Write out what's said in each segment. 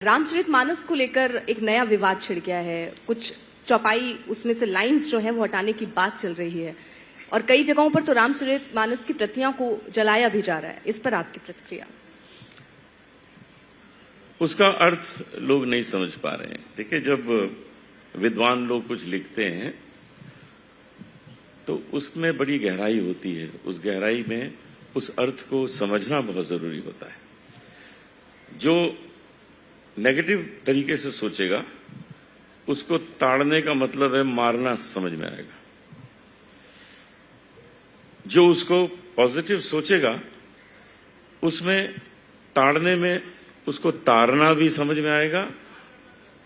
रामचरितमानस को लेकर एक नया विवाद छिड़ गया है। कुछ चौपाई उसमें से लाइंस जो है वो हटाने की बात चल रही है और कई जगहों पर तो रामचरितमानस की प्रतियां को जलाया भी जा रहा है। इस पर आपकी प्रतिक्रिया? उसका अर्थ लोग नहीं समझ पा रहे हैं। देखिए, जब विद्वान लोग कुछ लिखते हैं तो उसमें बड़ी गहराई होती है। उस गहराई में उस अर्थ को समझना बहुत जरूरी होता है। जो नेगेटिव तरीके से सोचेगा उसको ताड़ने का मतलब है मारना, समझ में आएगा। जो उसको पॉजिटिव सोचेगा उसमें ताड़ने में उसको तारना भी समझ में आएगा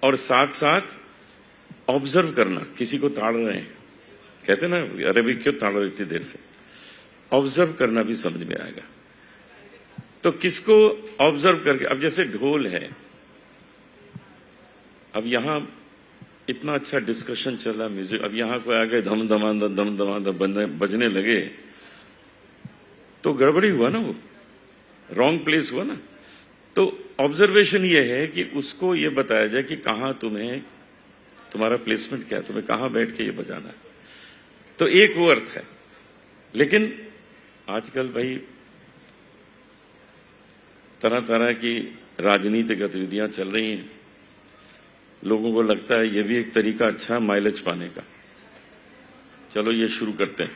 और साथ साथ ऑब्जर्व करना। किसी को ताड़ रहे हैं, कहते ना, अरे भाई क्यों ताड़ रहे इतनी देर से, ऑब्जर्व करना भी समझ में आएगा। तो किसको ऑब्जर्व करके, अब जैसे ढोल है, अब यहां इतना अच्छा डिस्कशन चल रहा म्यूजिक, अब यहां कोई आगे धम धमाधम बजने लगे तो गड़बड़ी हुआ ना, वो रॉन्ग प्लेस हुआ ना। तो ऑब्जर्वेशन ये है कि उसको ये बताया जाए कि कहां तुम्हारा प्लेसमेंट क्या है, तुम्हें कहां बैठ के ये बजाना है। तो एक वो अर्थ है। लेकिन आजकल भाई तरह तरह की राजनीतिक गतिविधियां चल रही हैं। लोगों को लगता है ये भी एक तरीका अच्छा माइलेज पाने का, चलो ये शुरू करते हैं।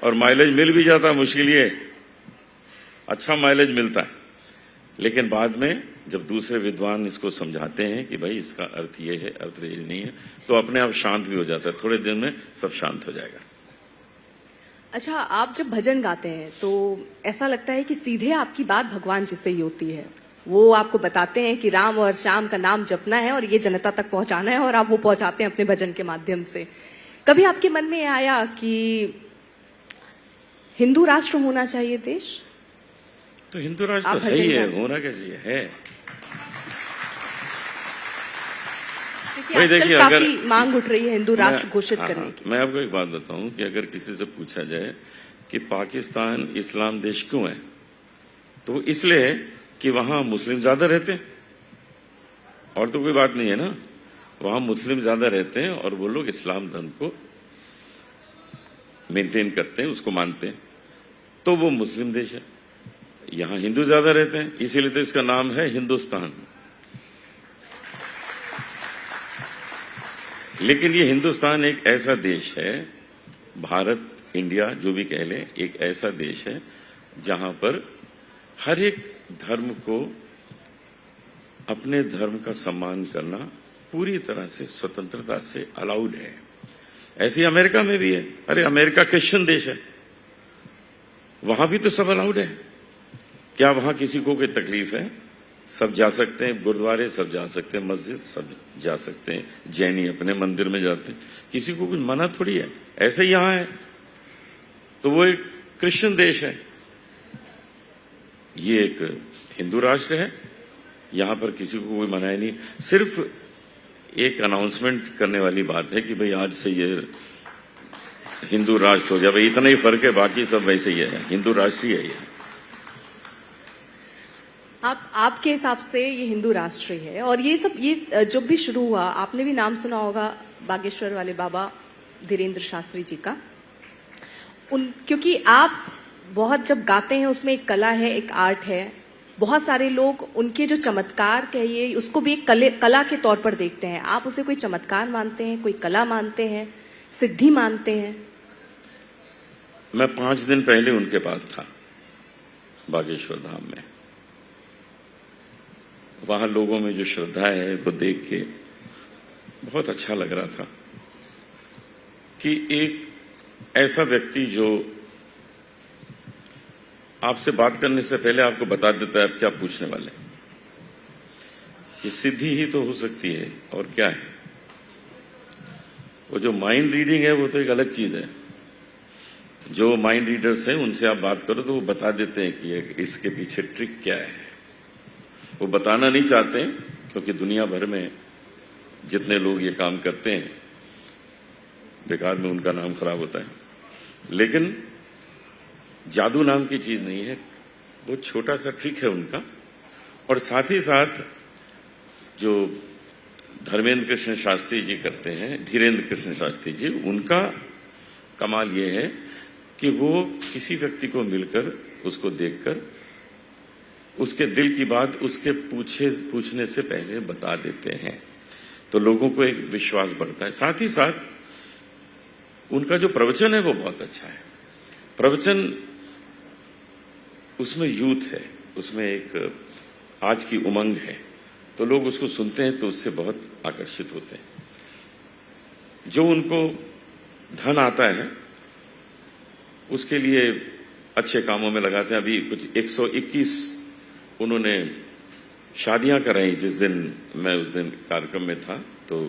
और माइलेज मिल भी जाता है, मुश्किल ये अच्छा माइलेज मिलता है। लेकिन बाद में जब दूसरे विद्वान इसको समझाते हैं कि भाई इसका अर्थ ये है, अर्थ ये नहीं है, तो अपने आप शांत भी हो जाता है। थोड़े दिन में सब शांत हो जाएगा। अच्छा, आप जब भजन गाते हैं तो ऐसा लगता है कि सीधे आपकी बात भगवान जी से ही होती है। वो आपको बताते हैं कि राम और श्याम का नाम जपना है और ये जनता तक पहुंचाना है, और आप वो पहुंचाते हैं अपने भजन के माध्यम से। कभी आपके मन में आया कि हिंदू राष्ट्र होना चाहिए देश? तो हिंदू राष्ट्र तो है ही है, होना क्या चाहिए है। देखिए, काफी मांग उठ रही है हिंदू राष्ट्र घोषित करने की। मैं आपको एक बात बताऊं कि अगर किसी से पूछा जाए कि पाकिस्तान इस्लाम देश क्यों है, तो इसलिए कि वहां मुस्लिम ज्यादा रहते हैं, और तो कोई बात नहीं है ना। वहां मुस्लिम ज्यादा रहते हैं और वो लोग इस्लाम धर्म को मेंटेन करते हैं, उसको मानते हैं, तो वो मुस्लिम देश है। यहां हिंदू ज्यादा रहते हैं, इसीलिए तो इसका नाम है हिंदुस्तान। लेकिन ये हिंदुस्तान एक ऐसा देश है, भारत, इंडिया जो भी कह लें, एक ऐसा देश है जहां पर हर एक धर्म को अपने धर्म का सम्मान करना पूरी तरह से स्वतंत्रता से अलाउड है। ऐसे ही अमेरिका में भी है। अरे अमेरिका क्रिश्चियन देश है, वहां भी तो सब अलाउड है। क्या वहां किसी को कोई तकलीफ है? सब जा सकते हैं, गुरुद्वारे सब जा सकते हैं, मस्जिद सब जा सकते हैं, जैनी अपने मंदिर में जाते हैं, किसी को कुछ मना थोड़ी है। ऐसे ही यहां है, तो वो एक क्रिश्चियन देश है, ये एक हिंदू राष्ट्र है, यहां पर किसी को कोई मनाही नहीं। सिर्फ एक अनाउंसमेंट करने वाली बात है कि भाई आज से ये हिंदू राष्ट्र हो गया, भाई इतना ही फर्क है, बाकी सब वैसे ही है, हिंदू राष्ट्र ही है ये। आपके हिसाब से ये हिंदू राष्ट्र ही है। और ये जब भी शुरू हुआ, आपने भी नाम सुना होगा बागेश्वर वाले बाबा धीरेन्द्र शास्त्री जी का। क्योंकि आप बहुत जब गाते हैं उसमें एक कला है, एक आर्ट है। बहुत सारे लोग उनके जो चमत्कार कहिए उसको भी एक कला के तौर पर देखते हैं। आप उसे कोई चमत्कार मानते हैं, कोई कला मानते हैं, सिद्धि मानते हैं? मैं 5 दिन पहले उनके पास था बागेश्वर धाम में। वहां लोगों में जो श्रद्धा है वो देख के बहुत अच्छा लग रहा था कि एक ऐसा व्यक्ति जो आपसे बात करने से पहले आपको बता देता है आप क्या पूछने वाले। ये सिद्धि ही तो हो सकती है, और क्या है। वो जो माइंड रीडिंग है वो तो एक अलग चीज है। जो माइंड रीडर्स हैं उनसे आप बात करो तो वो बता देते हैं कि इसके पीछे ट्रिक क्या है। वो बताना नहीं चाहते क्योंकि दुनिया भर में जितने लोग ये काम करते हैं बेकार में उनका नाम खराब होता है। लेकिन जादू नाम की चीज नहीं है, वो छोटा सा ट्रिक है उनका, और साथ ही साथ जो धर्मेंद्र कृष्ण शास्त्री जी करते हैं, धीरेन्द्र कृष्ण शास्त्री जी, उनका कमाल ये है कि वो किसी व्यक्ति को मिलकर उसको देखकर उसके दिल की बात उसके पूछने से पहले बता देते हैं, तो लोगों को एक विश्वास बढ़ता है। साथ ही साथ उनका जो प्रवचन है वो बहुत अच्छा है। प्रवचन उसमें यूथ है, उसमें एक आज की उमंग है, तो लोग उसको सुनते हैं तो उससे बहुत आकर्षित होते हैं। जो उनको धन आता है उसके लिए अच्छे कामों में लगाते हैं। अभी कुछ 121 उन्होंने शादियां कराई। जिस दिन मैं उस दिन कार्यक्रम में था तो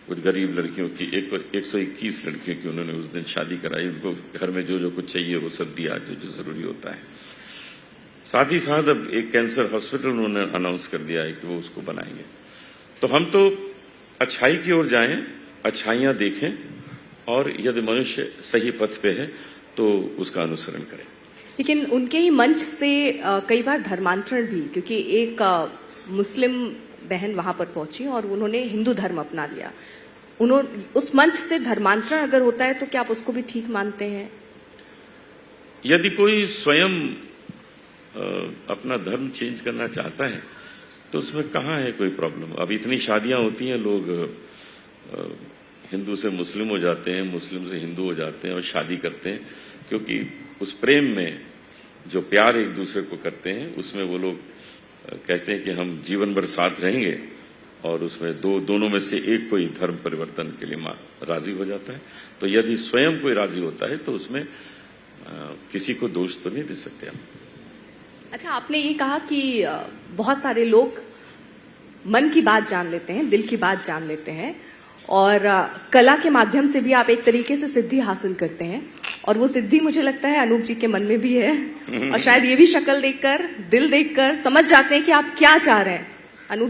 कुछ गरीब लड़कियों की 121 लड़कियों की उन्होंने उस दिन शादी कराई। उनको घर में जो जो कुछ चाहिए वो सब दिया, जो जो जरूरी होता है। साथ ही साथ अब एक कैंसर हॉस्पिटल उन्होंने अनाउंस कर दिया है कि वो उसको बनाएंगे। तो हम तो अच्छाई की ओर जाएं, अच्छाइयां देखें, और यदि मनुष्य सही पथ पे है तो उसका अनुसरण करें। लेकिन उनके ही मंच से कई बार धर्मांतरण भी, क्योंकि एक मुस्लिम बहन वहां पर पहुंची और उन्होंने हिंदू धर्म अपना लिया। उन्होंने उस मंच से धर्मांतरण अगर होता है तो क्या आप उसको भी ठीक मानते हैं? यदि कोई स्वयं अपना धर्म चेंज करना चाहता है तो उसमें कहाँ है कोई प्रॉब्लम। अब इतनी शादियां होती हैं, लोग हिंदू से मुस्लिम हो जाते हैं, मुस्लिम से हिंदू हो जाते हैं और शादी करते हैं, क्योंकि उस प्रेम में जो प्यार एक दूसरे को करते हैं उसमें वो लोग कहते हैं कि हम जीवन भर साथ रहेंगे, और उसमें दोनों में से एक कोई धर्म परिवर्तन के लिए राजी हो जाता है। तो यदि स्वयं कोई राजी होता है तो उसमें किसी को दोष तो नहीं दे सकते हम। अच्छा, आपने ये कहा कि बहुत सारे लोग मन की बात जान लेते हैं, दिल की बात जान लेते हैं, और कला के माध्यम से भी आप एक तरीके से सिद्धि हासिल करते हैं, और वो सिद्धि मुझे लगता है अनूप जी के मन में भी है। और शायद ये भी शक्ल देखकर, दिल देखकर समझ जाते हैं कि आप क्या चाह रहे हैं।